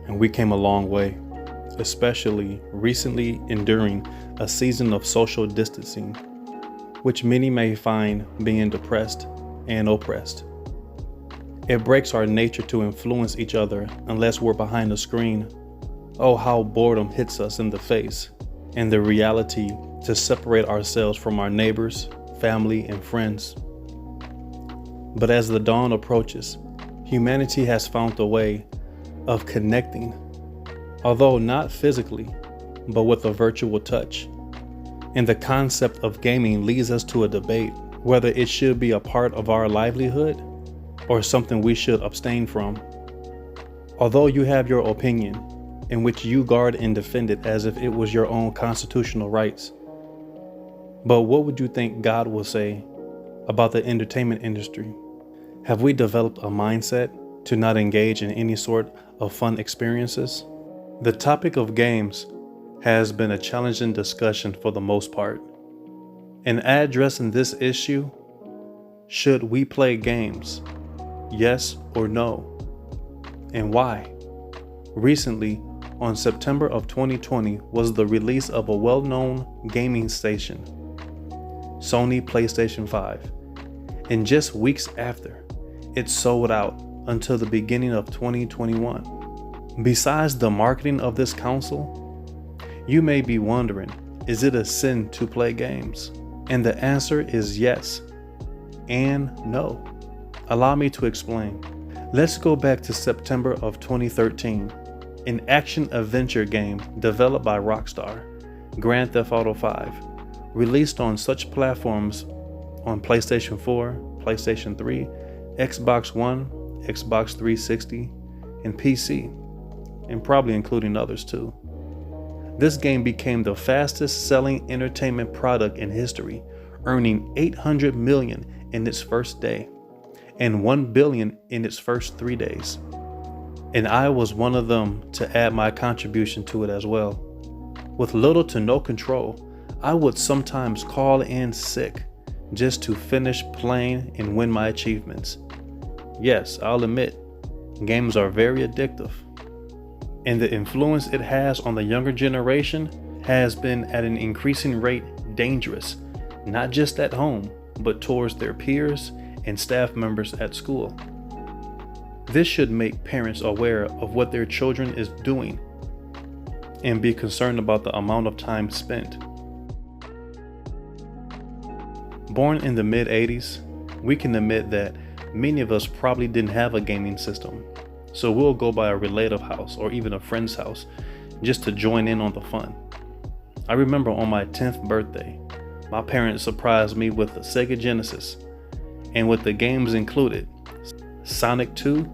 and we came a long way, especially recently enduring a season of social distancing, which many may find being depressed and oppressed. It breaks our nature to influence each other unless we're behind a screen. Oh, how boredom hits us in the face, and the reality to separate ourselves from our neighbors, family, and friends. But as the dawn approaches, humanity has found a way of connecting, although not physically, but with a virtual touch. And the concept of gaming leads us to a debate whether it should be a part of our livelihood or something we should abstain from. Although you have your opinion, in which you guard and defend it as if it was your own constitutional rights. But what would you think God will say about the entertainment industry? Have we developed a mindset to not engage in any sort of fun experiences? The topic of games has been a challenging discussion for the most part. In addressing this issue, should we play games? Yes or no? And why? Recently, on September of 2020 was the release of a well-known gaming station, Sony PlayStation 5. And just weeks after, it sold out until the beginning of 2021. Besides the marketing of this console, you may be wondering, is it a sin to play games? And the answer is yes and no. Allow me to explain. Let's go back to September of 2013. An action-adventure game developed by Rockstar, Grand Theft Auto 5, released on such platforms on PlayStation 4, PlayStation 3, Xbox One, Xbox 360, and PC, and probably including others too. This game became the fastest-selling entertainment product in history, earning 800 million in its first day and 1 billion in its first 3 days. And I was one of them to add my contribution to it as well. With little to no control, I would sometimes call in sick just to finish playing and win my achievements. Yes, I'll admit, games are very addictive. And the influence it has on the younger generation has been at an increasing rate dangerous, not just at home, but towards their peers and staff members at school. This should make parents aware of what their children is doing and be concerned about the amount of time spent. Born in the mid-80s, we can admit that many of us probably didn't have a gaming system, so we'll go by a relative house or even a friend's house just to join in on the fun. I remember on my 10th birthday, my parents surprised me with the Sega Genesis, and with the games included, Sonic 2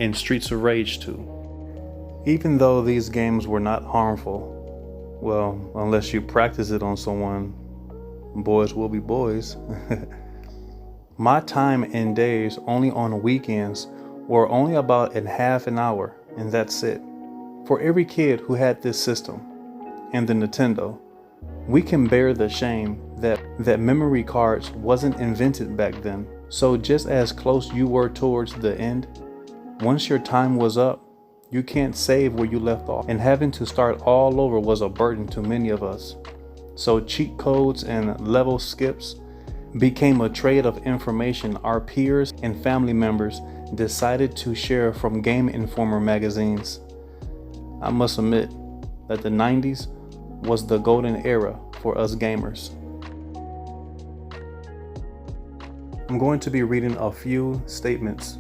and Streets of Rage 2. Even though these games were not harmful, well, unless you practice it on someone, boys will be boys. My time and days only on weekends were only about a half an hour, and that's it. For every kid who had this system and the Nintendo, we can bear the shame that memory cards wasn't invented back then. So just as close you were towards the end, once your time was up, you can't save where you left off, and having to start all over was a burden to many of us. So cheat codes and level skips became a trade of information our peers and family members decided to share from Game Informer magazines. I must admit that the 90s was the golden era for us gamers. I'm going to be reading a few statements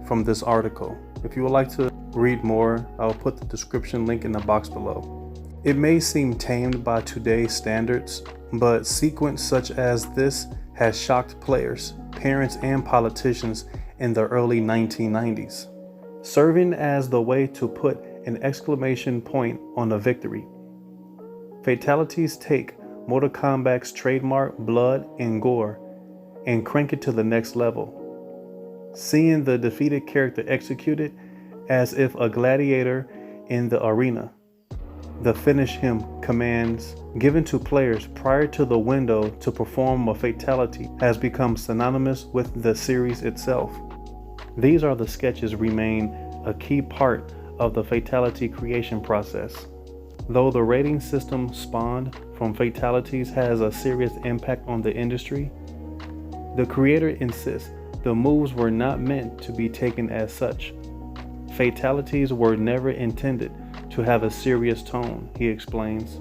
from this article. If you would like to read more, I'll put the description link in the box below. It may seem tamed by today's standards, but sequence such as this has shocked players, parents, and politicians in the early 1990s, serving as the way to put an exclamation point on a victory. Fatalities take Mortal Kombat's trademark blood and gore and crank it to the next level, seeing the defeated character executed as if a gladiator in the arena. The finish him commands given to players prior to the window to perform a fatality has become synonymous with the series itself. These are the sketches remain a key part of the fatality creation process. Though the rating system spawned from Fatalities has a serious impact on the industry, the creator insists the moves were not meant to be taken as such. Fatalities were never intended to have a serious tone, he explains.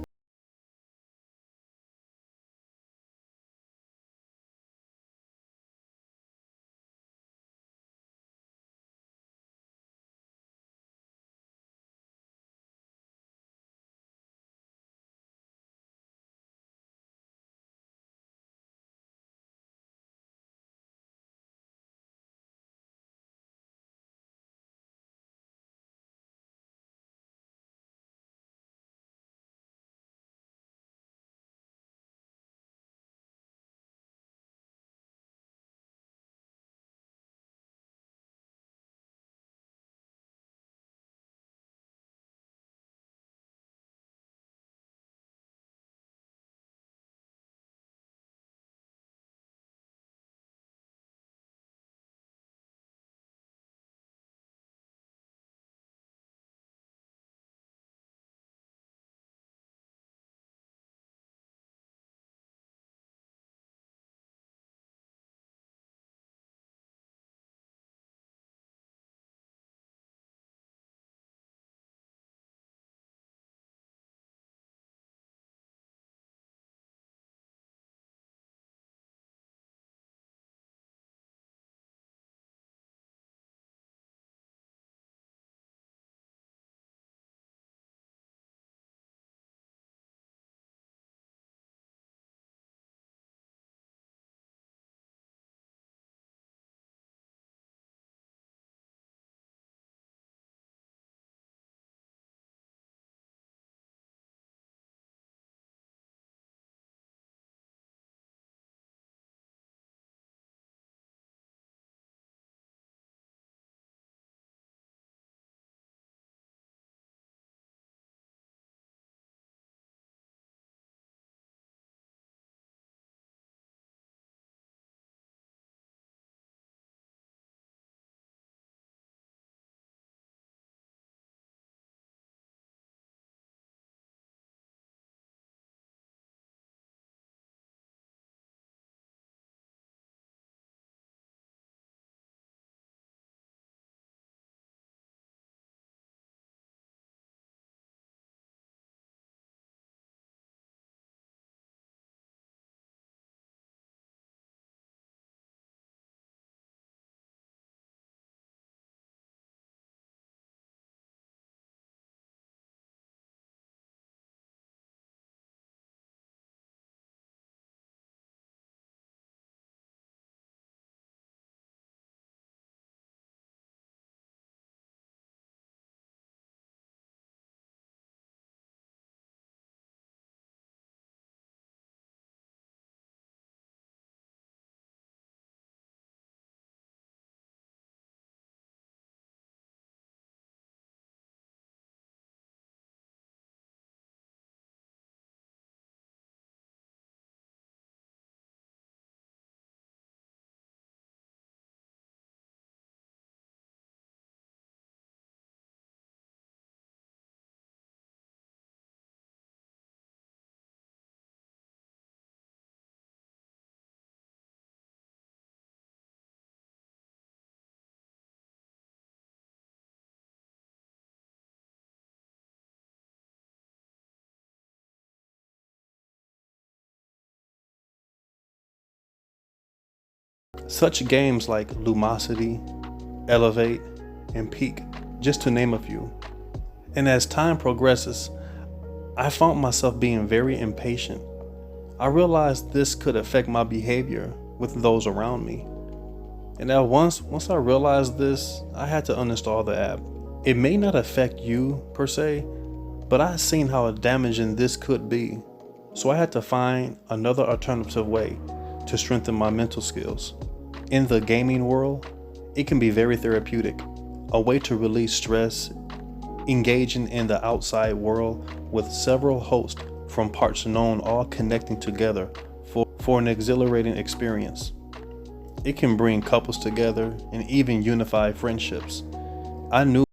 Such games like Lumosity, Elevate, and Peak, just to name a few. And as time progresses, I found myself being very impatient. I realized this could affect my behavior with those around me. And at once I realized this, I had to uninstall the app. It may not affect you per se, but I seen how damaging this could be. So I had to find another alternative way to strengthen my mental skills. In the gaming world, it can be very therapeutic, a way to release stress, engaging in the outside world with several hosts from parts known all connecting together for an exhilarating experience. It can bring couples together and even unify friendships. I knew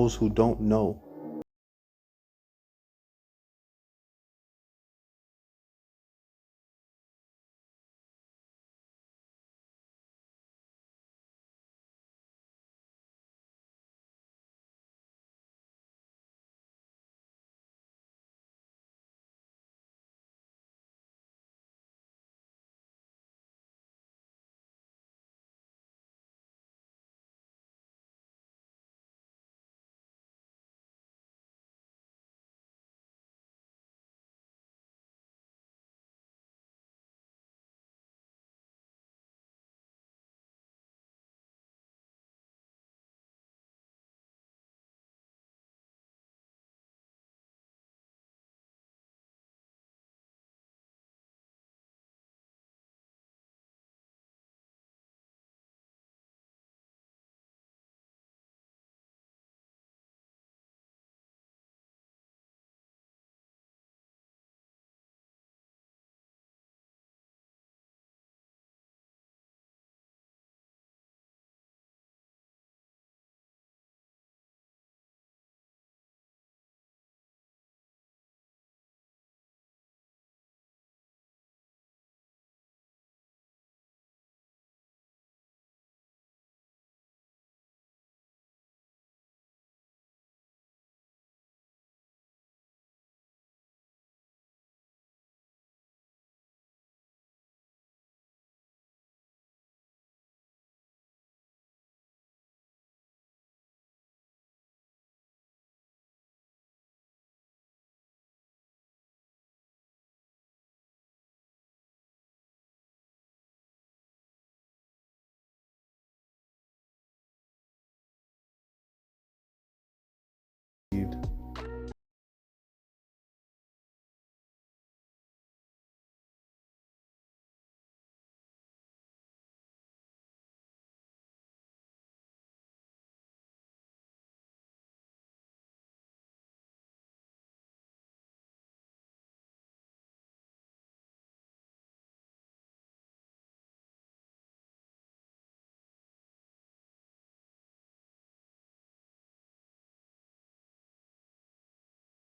those who don't know